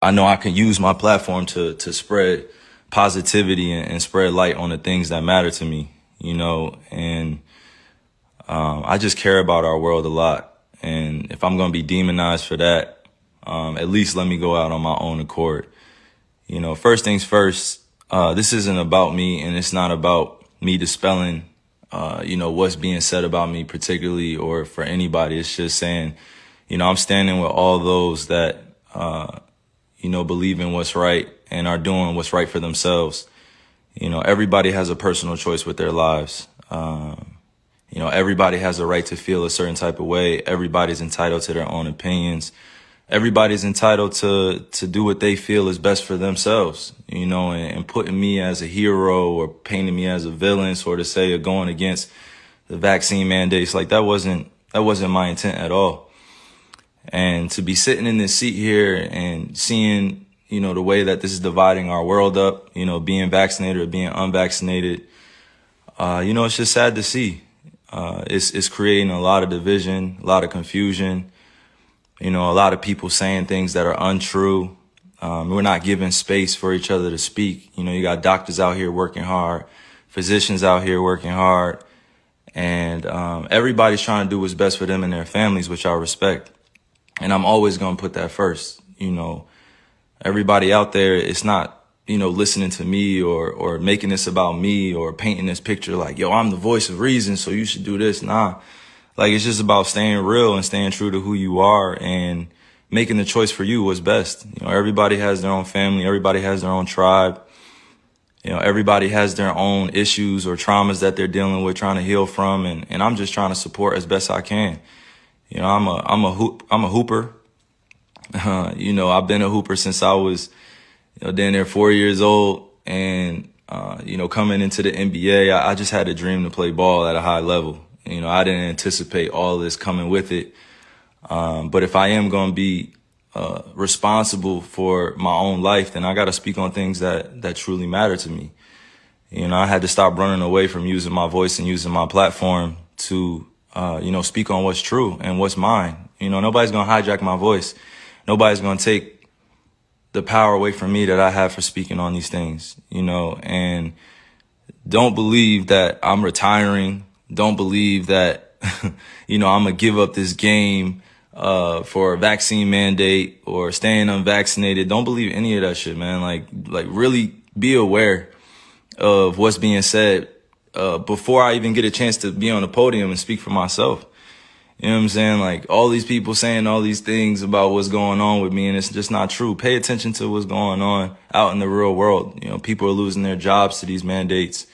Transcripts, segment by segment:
I know I can use my platform to spread positivity and spread light on the things that matter to me, and I just care about our world a lot. And if I'm going to be demonized for that, at least let me go out on my own accord. First things first, this isn't about me, and it's not about me dispelling, what's being said about me particularly or for anybody. It's just saying, I'm standing with all those that, believe in what's right and are doing what's right for themselves. Everybody has a personal choice with their lives. Everybody has a right to feel a certain type of way. Everybody's entitled to their own opinions. Everybody's entitled to do what they feel is best for themselves, and putting me as a hero or painting me as a villain, sort of say, or going against the vaccine mandates, like that wasn't my intent at all. And to be sitting in this seat here and seeing, the way that this is dividing our world up, being vaccinated or being unvaccinated, it's just sad to see. It's creating a lot of division, a lot of confusion, a lot of people saying things that are untrue. We're not giving space for each other to speak. You got doctors out here working hard, physicians out here working hard, and everybody's trying to do what's best for them and their families, which I respect. And I'm always going to put that first. Everybody out there, it's not, listening to me or making this about me or painting this picture like, yo, I'm the voice of reason, so you should do this. Nah, like it's just about staying real and staying true to who you are and making the choice for you what's best. Everybody has their own family. Everybody has their own tribe. Everybody has their own issues or traumas that they're dealing with, trying to heal from. And I'm just trying to support as best I can. I'm a hooper. I've been a hooper since I was, down there 4 years old. And, coming into the NBA, I just had a dream to play ball at a high level. I didn't anticipate all this coming with it. But if I am going to be responsible for my own life, then I got to speak on things that truly matter to me. I had to stop running away from using my voice and using my platform to speak on what's true and what's mine. Nobody's going to hijack my voice. Nobody's going to take the power away from me that I have for speaking on these things, and don't believe that I'm retiring. Don't believe that, I'm going to give up this game for a vaccine mandate or staying unvaccinated. Don't believe any of that shit, man. Like really be aware of what's being said before I even get a chance to be on the podium and speak for myself. You know what I'm saying? Like all these people saying all these things about what's going on with me, and it's just not true. Pay attention to what's going on out in the real world. People are losing their jobs to these mandates.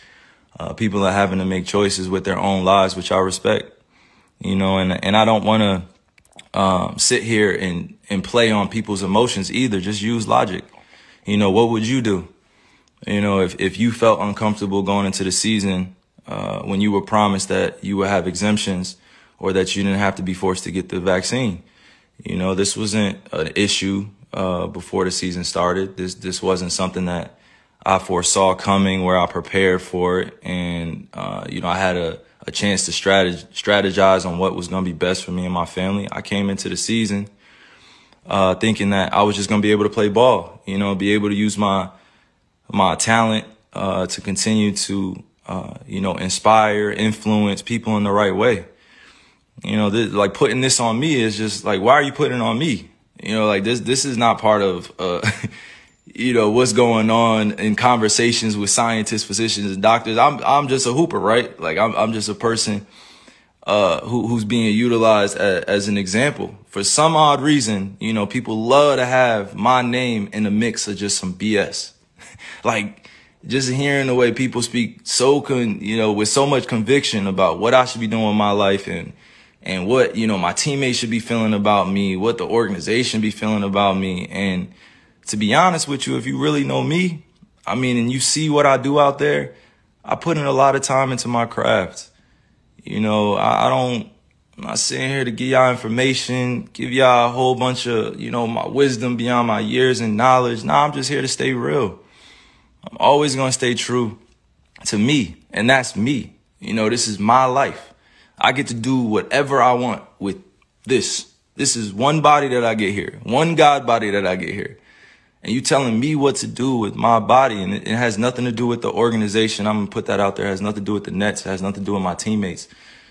People are having to make choices with their own lives, which I respect. And I don't want to sit here and play on people's emotions either. Just use logic. What would you do? If you felt uncomfortable going into the season when you were promised that you would have exemptions or that you didn't have to be forced to get the vaccine. This wasn't an issue before the season started. This wasn't something that I foresaw coming, where I prepared for it. And, I had a chance to strategize on what was going to be best for me and my family. I came into the season thinking that I was just going to be able to play ball, be able to use my talent to continue to, inspire, influence people in the right way. Like putting this on me is just like, why are you putting it on me? This is not part of, what's going on in conversations with scientists, physicians, and doctors. I'm just a hooper, right? Like I'm just a person, who's being utilized as an example. For some odd reason, people love to have my name in the mix of just some BS. Like just hearing the way people speak with so much conviction about what I should be doing with my life and what, my teammates should be feeling about me, what the organization be feeling about me. And to be honest with you, if you really know me, and you see what I do out there, I put in a lot of time into my craft. I'm not sitting here to give y'all information, give y'all a whole bunch of, my wisdom beyond my years and knowledge. Nah, I'm just here to stay real. I'm always going to stay true to me, and that's me. This is my life. I get to do whatever I want with this. This is one body that I get here, one God body that I get here. and you telling me what to do with my body, and it has nothing to do with the organization. I'm gonna put that out there. It has nothing to do with the Nets. It has nothing to do with my teammates.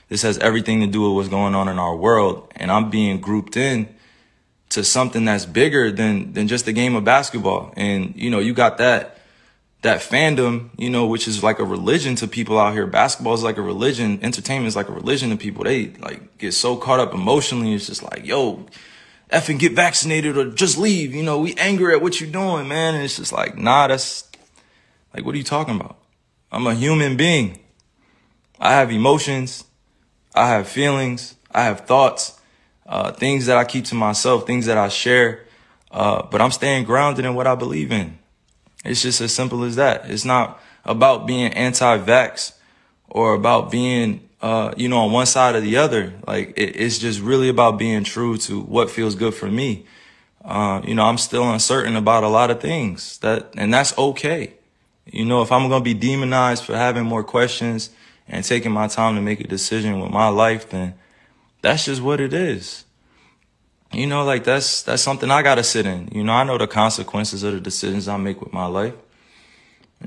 This has everything to do with what's going on in our world, and I'm being grouped in to something that's bigger than just a game of basketball. And, you know, you got that fandom, you know, which is like a religion to people out here. Basketball is like a religion. Entertainment is like a religion to people. They like get so caught up emotionally. It's just like, yo, effing get vaccinated or just leave. You know, we angry at what you're doing, man. And it's just like, nah, that's like, what are you talking about? I'm a human being. I have emotions. I have feelings. I have thoughts. Things that I keep to myself, things that I share, but I'm staying grounded in what I believe in. It's just as simple as that. It's not about being anti-vax or about being, you know, on one side or the other. Like, it's just really about being true to what feels good for me. You know, I'm still uncertain about a lot of things, and that's okay. You know, if I'm going to be demonized for having more questions and taking my time to make a decision with my life, then that's just what it is. You know, like that's something I got to sit in. You know, I know the consequences of the decisions I make with my life.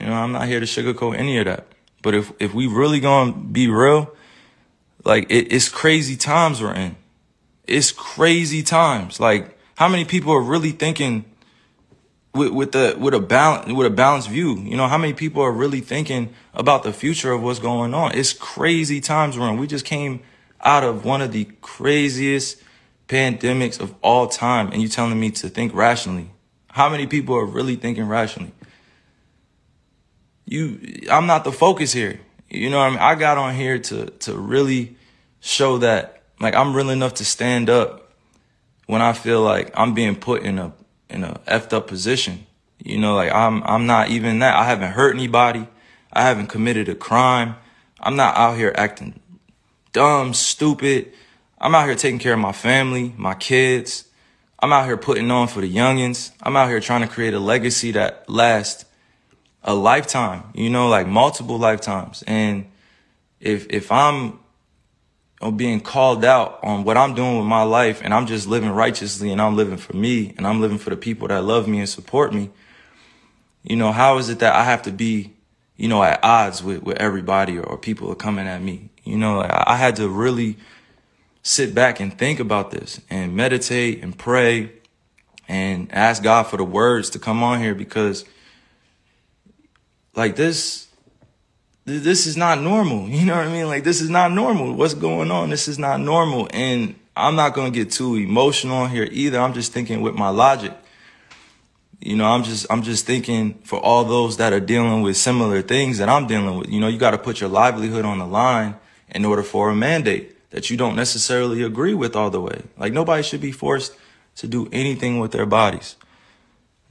You know, I'm not here to sugarcoat any of that. But if we really going to be real, like it's crazy times we're in. It's crazy times. Like, how many people are really thinking with a balanced view? You know, how many people are really thinking about the future of what's going on? It's crazy times we're in. We just came out of one of the craziest pandemics of all time, and you telling me to think rationally. How many people are really thinking rationally? I'm not the focus here. You know what I mean? I got on here to really show that, like, I'm real enough to stand up when I feel like I'm being put in a effed up position. You know, like I'm not even that. I haven't hurt anybody. I haven't committed a crime. I'm not out here acting dumb, stupid. I'm out here taking care of my family, my kids. I'm out here putting on for the youngins. I'm out here trying to create a legacy that lasts a lifetime, you know, like multiple lifetimes. And if I'm being called out on what I'm doing with my life, and I'm just living righteously, and I'm living for me, and I'm living for the people that love me and support me, you know, how is it that I have to be, you know, at odds with everybody, or people are coming at me? You know, like, I had to really sit back and think about this and meditate and pray and ask God for the words to come on here, because like this is not normal. You know what I mean? Like, this is not normal. What's going on? This is not normal. And I'm not going to get too emotional here either. I'm just thinking with my logic. You know, I'm just thinking for all those that are dealing with similar things that I'm dealing with. You know, you got to put your livelihood on the line in order for a mandate that you don't necessarily agree with all the way. Like, nobody should be forced to do anything with their bodies.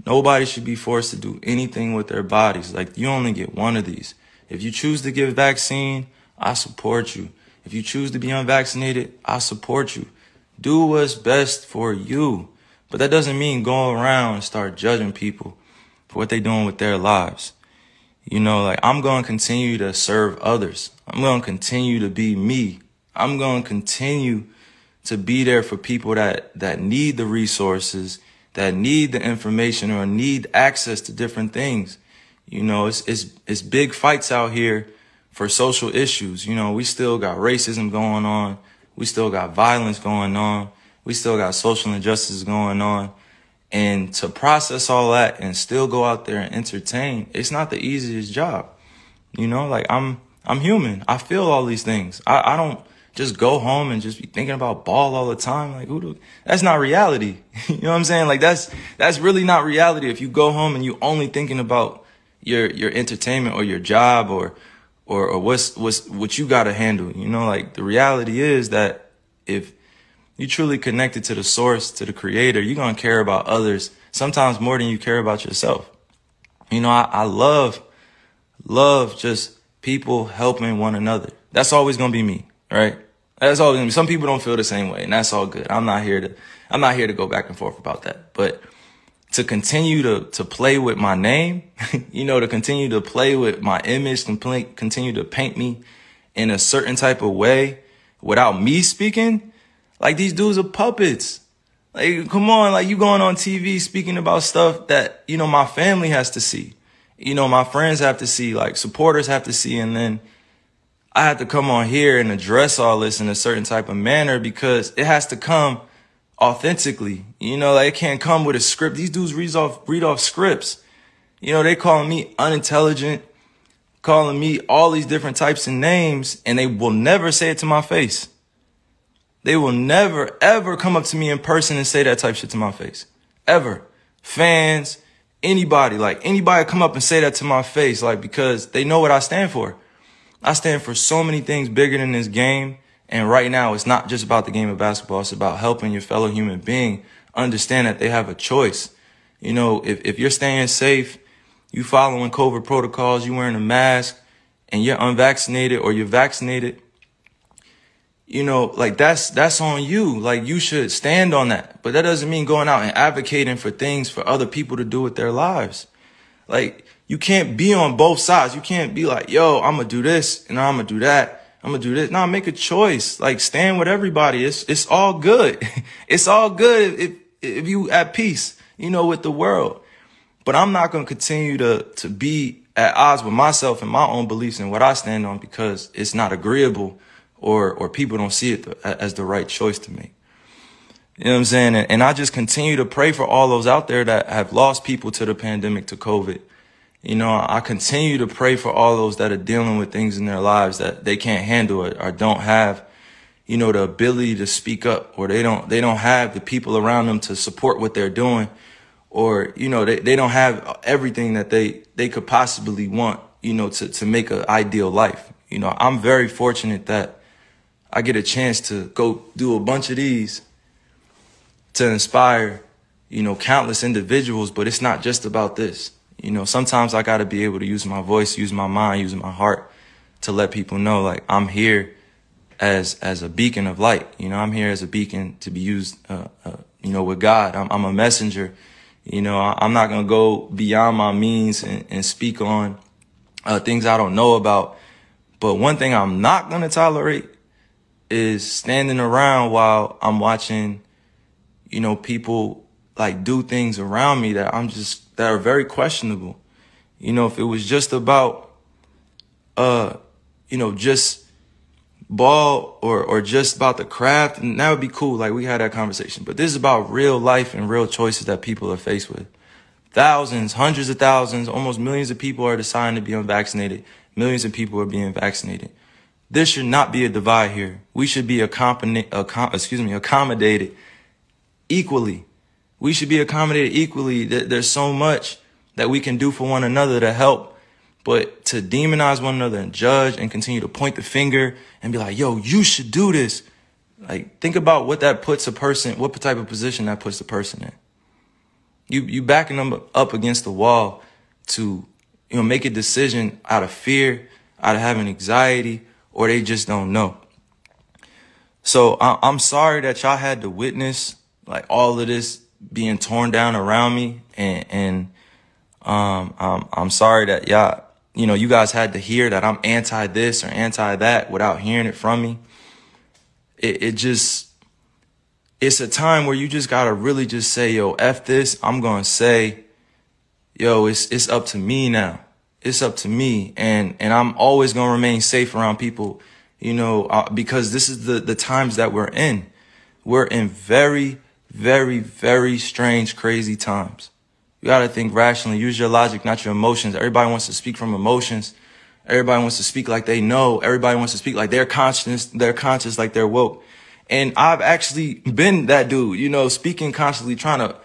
Nobody should be forced to do anything with their bodies. Like, you only get one of these. If you choose to get vaccine, I support you. If you choose to be unvaccinated, I support you. Do what's best for you. But that doesn't mean go around and start judging people for what they're doing with their lives. You know, like, I'm going to continue to serve others. I'm going to continue to be me. I'm going to continue to be there for people that need the resources, that need the information, or need access to different things. You know, it's big fights out here for social issues. You know, we still got racism going on. We still got violence going on. We still got social injustices going on. And to process all that and still go out there and entertain, it's not the easiest job. You know, like, I'm human. I feel all these things. I don't just go home and just be thinking about ball all the time. Like, that's not reality. You know what I'm saying? Like, that's really not reality. If you go home and you only thinking about your entertainment or your job or what you got to handle, you know, like, the reality is that if you truly connected to the source, to the creator, you're going to care about others sometimes more than you care about yourself. You know, I love just people helping one another. That's always going to be me, right? That's always going to be. Some people don't feel the same way, and that's all good. I'm not here to go back and forth about that. But to continue to play with my name, you know, to continue to play with my image, continue to paint me in a certain type of way without me speaking, like, these dudes are puppets. Like, come on, like you going on TV speaking about stuff that, you know, my family has to see. You know, my friends have to see, like supporters have to see. And then I have to come on here and address all this in a certain type of manner because it has to come authentically. You know, like it can't come with a script. These dudes read off scripts. You know, they calling me unintelligent, calling me all these different types of names, and they will never say it to my face. They will never, ever come up to me in person and say that type of shit to my face. Ever. Fans, anybody, like anybody come up and say that to my face, like, because they know what I stand for. I stand for so many things bigger than this game. And right now, it's not just about the game of basketball. It's about helping your fellow human being understand that they have a choice. You know, if you're staying safe, you following COVID protocols, you wearing a mask, and you're unvaccinated or you're vaccinated, you know, like that's on you. Like you should stand on that. But that doesn't mean going out and advocating for things for other people to do with their lives. Like you can't be on both sides. You can't be like, yo, I'm going to do this and I'm going to do that. I'm going to do this. No, make a choice. Like stand with everybody. It's all good. It's all good if you at peace, you know, with the world. But I'm not going to continue to be at odds with myself and my own beliefs and what I stand on because it's not agreeable or people don't see it as the right choice to make. You know what I'm saying? And I just continue to pray for all those out there that have lost people to the pandemic, to COVID. You know, I continue to pray for all those that are dealing with things in their lives that they can't handle it or don't have, you know, the ability to speak up, or they don't have the people around them to support what they're doing, or, you know, they don't have everything that they could possibly want, you know, to make an ideal life. You know, I'm very fortunate that I get a chance to go do a bunch of these to inspire, you know, countless individuals, but it's not just about this. You know, sometimes I got to be able to use my voice, use my mind, use my heart to let people know, like, I'm here as a beacon of light. You know, I'm here as a beacon to be used, you know, with God. I'm a messenger. You know, I'm not going to go beyond my means and speak on things I don't know about. But one thing I'm not going to tolerate is standing around while I'm watching, you know, people like do things around me that that are very questionable. You know, if it was just about, you know, just ball or just about the craft, and that would be cool. Like we had that conversation, but this is about real life and real choices that people are faced with. Thousands, hundreds of thousands, almost millions of people are deciding to be unvaccinated. Millions of people are being vaccinated. There should not be a divide here. We should be accommodated equally. We should be accommodated equally. There's so much that we can do for one another to help, but to demonize one another and judge and continue to point the finger and be like, yo, you should do this. Like, think about what that puts a person, what type of position that puts the person in. You backing them up against the wall to, you know, make a decision out of fear, out of having anxiety, or they just don't know. So I'm sorry that y'all had to witness like all of this being torn down around me, and I'm sorry that y'all, you know, you guys had to hear that I'm anti this or anti that without hearing it from me. It's a time where you just gotta really just say, yo, F this. I'm gonna say, yo, it's up to me now. It's up to me, and I'm always gonna remain safe around people, you know, because this is the times that we're in. We're in very, very, very strange, crazy times. You gotta think rationally. Use your logic, not your emotions. Everybody wants to speak from emotions. Everybody wants to speak like they know. Everybody wants to speak like they're conscious, like they're woke. And I've actually been that dude, you know, speaking constantly, trying to,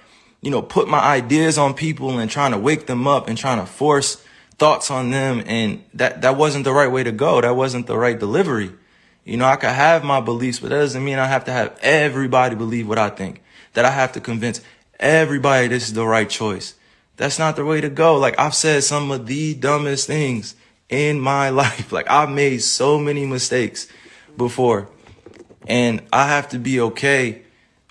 you know, put my ideas on people and trying to wake them up and trying to force thoughts on them. And that wasn't the right way to go. That wasn't the right delivery. You know, I could have my beliefs, but that doesn't mean I have to have everybody believe what I think, that I have to convince everybody this is the right choice. That's not the way to go. Like, I've said some of the dumbest things in my life. Like, I've made so many mistakes before, and I have to be okay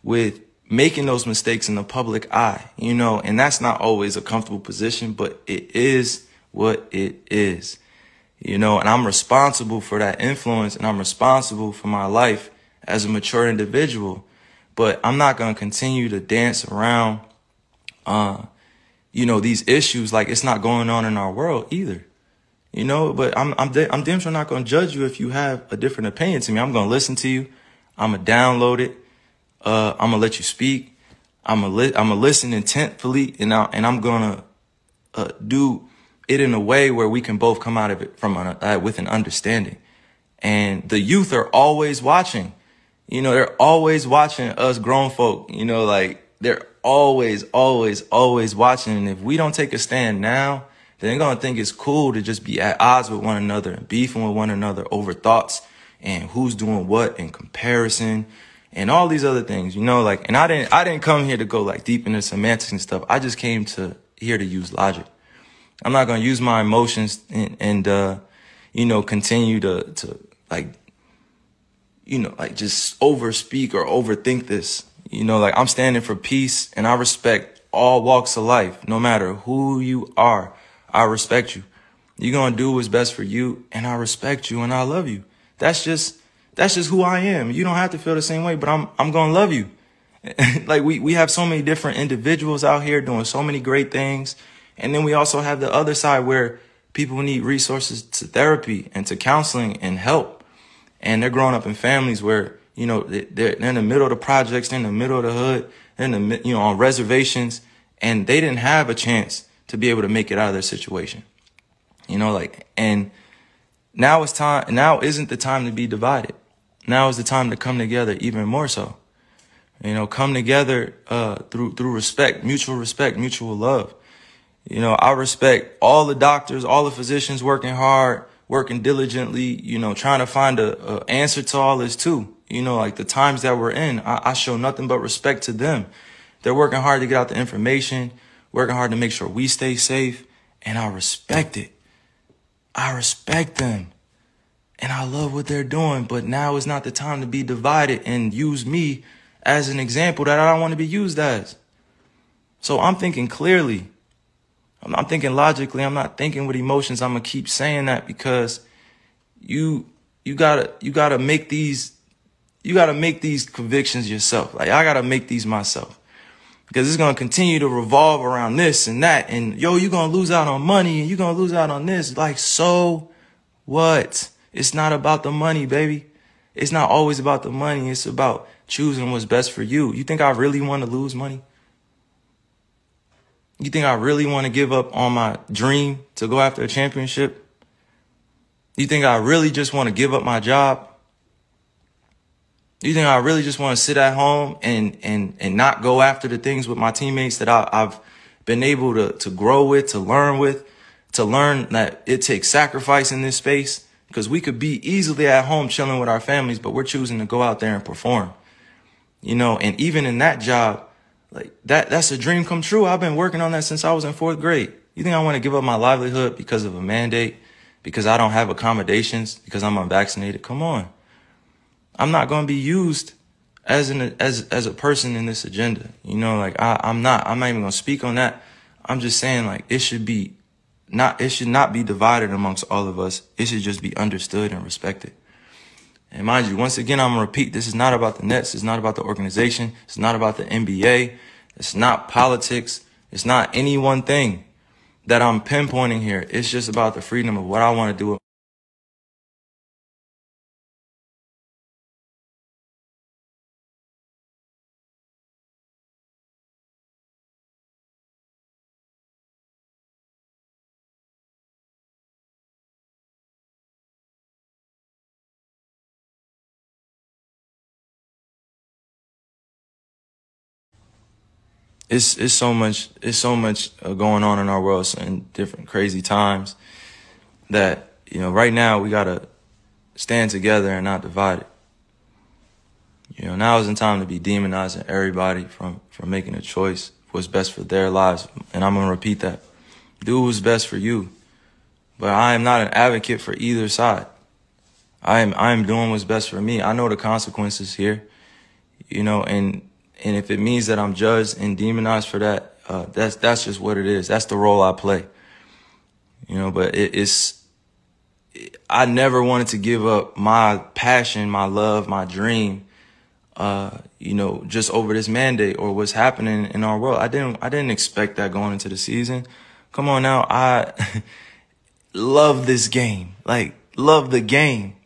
with making those mistakes in the public eye, you know, and that's not always a comfortable position, but it is what it is, you know, and I'm responsible for that influence, and I'm responsible for my life as a mature individual. But I'm not going to continue to dance around, these issues like it's not going on in our world either. But I'm damn sure not going to judge you if you have a different opinion to me. I'm going to listen to you. I'm going to download it. I'm going to let you speak. I'm going to listen intentfully, and I'm going to do it in a way where we can both come out of it with an understanding. And the youth are always watching. They're always watching us grown folk. They're always, always, always watching. And if we don't take a stand now, then they're going to think it's cool to just be at odds with one another and beefing with one another over thoughts and who's doing what in comparison and all these other things, and I didn't come here to go like deep into semantics and stuff. I just came here to use logic. I'm not going to use my emotions and continue to just overspeak or overthink this. I'm standing for peace, and I respect all walks of life, no matter who you are. I respect you. You're going to do what's best for you, and I respect you, and I love you. That's just who I am. You don't have to feel the same way, but I'm going to love you. We have so many different individuals out here doing so many great things. And then we also have the other side where people need resources to therapy and to counseling and help. And they're growing up in families where, they're in the middle of the projects, they're in the middle of the hood, they're in the, on reservations, and they didn't have a chance to be able to make it out of their situation. And now isn't the time to be divided. Now is the time to come together even more so. Come together through respect, mutual love. I respect all the doctors, all the physicians working hard, working diligently, trying to find a answer to all this too. The times that we're in, I show nothing but respect to them. They're working hard to get out the information, working hard to make sure we stay safe, and I respect it. I respect them, and I love what they're doing, but now is not the time to be divided and use me as an example that I don't want to be used as. So I'm thinking clearly. I'm thinking logically. I'm not thinking with emotions. I'm going to keep saying that because you gotta make these convictions yourself. I gotta make these myself, because it's going to continue to revolve around this and that. And you're going to lose out on money and you're going to lose out on this. So what? It's not about the money, baby. It's not always about the money. It's about choosing what's best for you. You think I really want to lose money? You think I really want to give up on my dream to go after a championship? You think I really just want to give up my job? You think I really just want to sit at home and not go after the things with my teammates that I've been able to grow with, to learn that it takes sacrifice in this space? Because we could be easily at home chilling with our families, but we're choosing to go out there and perform. And even in that job, that's a dream come true. I've been working on that since I was in 4th grade. You think I want to give up my livelihood because of a mandate, because I don't have accommodations, because I'm unvaccinated? Come on. I'm not going to be used as a person in this agenda. I'm not even going to speak on that. I'm just saying it should not be divided amongst all of us. It should just be understood and respected. And mind you, once again, I'm going to repeat, this is not about the Nets. It's not about the organization. It's not about the NBA. It's not politics. It's not any one thing that I'm pinpointing here. It's just about the freedom of what I want to do. It's so much going on in our world in different crazy times that, right now we got to stand together and not divide it. Now isn't time to be demonizing everybody from making a choice what's best for their lives. And I'm going to repeat that. Do what's best for you. But I am not an advocate for either side. I am doing what's best for me. I know the consequences here, and if it means that I'm judged and demonized for that, that's just what it is. That's the role I play. But I never wanted to give up my passion, my love, my dream, you know, just over this mandate or what's happening in our world. I didn't expect that going into the season. Come on now. I love this game, like love the game.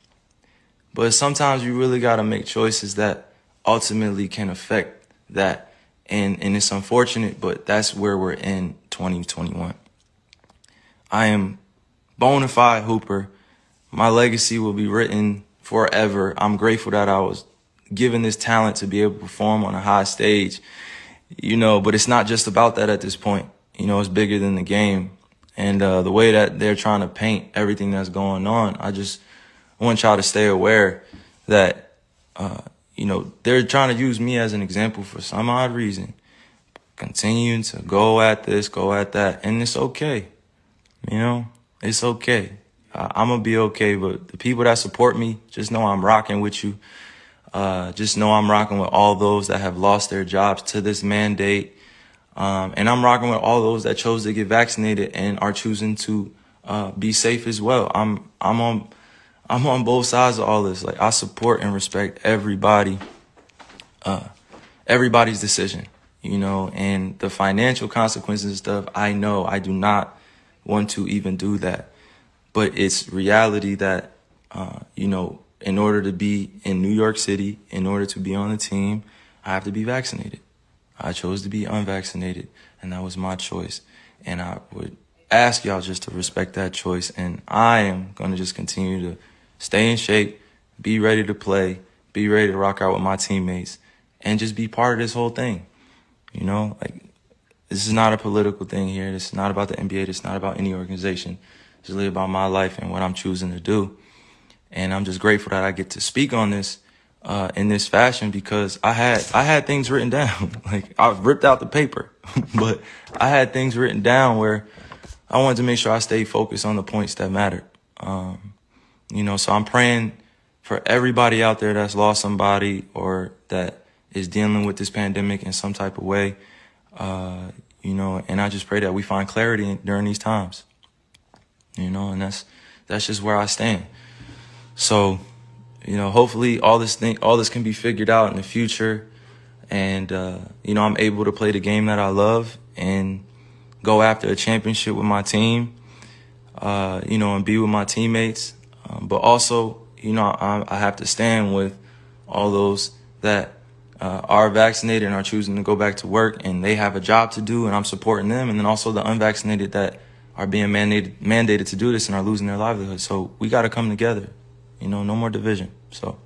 But sometimes you really got to make choices that ultimately can affect that. And it's unfortunate, but that's where we're in 2021. I am bona fide hooper. My legacy will be written forever. I'm grateful that I was given this talent to be able to perform on a high stage, you know, but it's not just about that at this point. You know, it's bigger than the game. And the way that they're trying to paint everything that's going on, I want y'all to stay aware that, you know, they're trying to use me as an example for some odd reason. Continuing to go at this, go at that, and it's okay. You know, it's okay. I'm going to be okay, but the people that support me, just know I'm rocking with you. Just know I'm rocking with all those that have lost their jobs to this mandate. And I'm rocking with all those that chose to get vaccinated and are choosing to be safe as well. I'm on both sides of all this. Like, I support and respect everybody's decision, you know, and the financial consequences and stuff. I know I do not want to even do that. But it's reality that, you know, in order to be in New York City, in order to be on the team, I have to be vaccinated. I chose to be unvaccinated, and that was my choice. And I would ask y'all just to respect that choice. And I am going to just continue to stay in shape, be ready to play, be ready to rock out with my teammates, and just be part of this whole thing. You know, like, this is not a political thing here. This is not about the NBA. This is not about any organization. It's really about my life and what I'm choosing to do. And I'm just grateful that I get to speak on this in this fashion, because I had things written down. Like, I ripped out the paper, but I had things written down where I wanted to make sure I stayed focused on the points that mattered. You know, so I'm praying for everybody out there that's lost somebody or that is dealing with this pandemic in some type of way. You know, and I just pray that we find clarity during these times. You know, and that's just where I stand. So, you know, hopefully all this can be figured out in the future. And, you know, I'm able to play the game that I love and go after a championship with my team, you know, and be with my teammates. But also, you know, I have to stand with all those that are vaccinated and are choosing to go back to work, and they have a job to do, and I'm supporting them. And then also the unvaccinated that are being mandated to do this and are losing their livelihood. So we got to come together, you know, no more division. So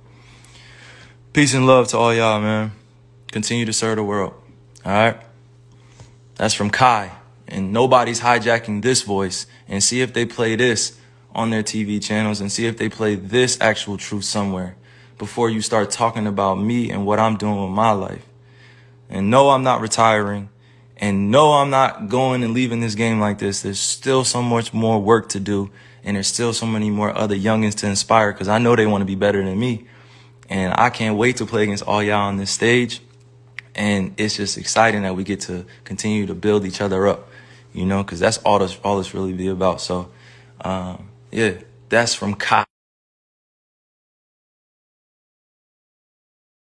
peace and love to all y'all, man. Continue to serve the world. All right. That's from Kai. And nobody's hijacking this voice. And see if they play this on their TV channels, and see if they play this actual truth somewhere before you start talking about me and what I'm doing with my life. And no, I'm not retiring. And no, I'm not going and leaving this game like this. There's still so much more work to do. And there's still so many more other youngins to inspire, because I know they want to be better than me. And I can't wait to play against all y'all on this stage. And it's just exciting that we get to continue to build each other up, you know, because that's all this really be about. So, yeah, that's from Kai.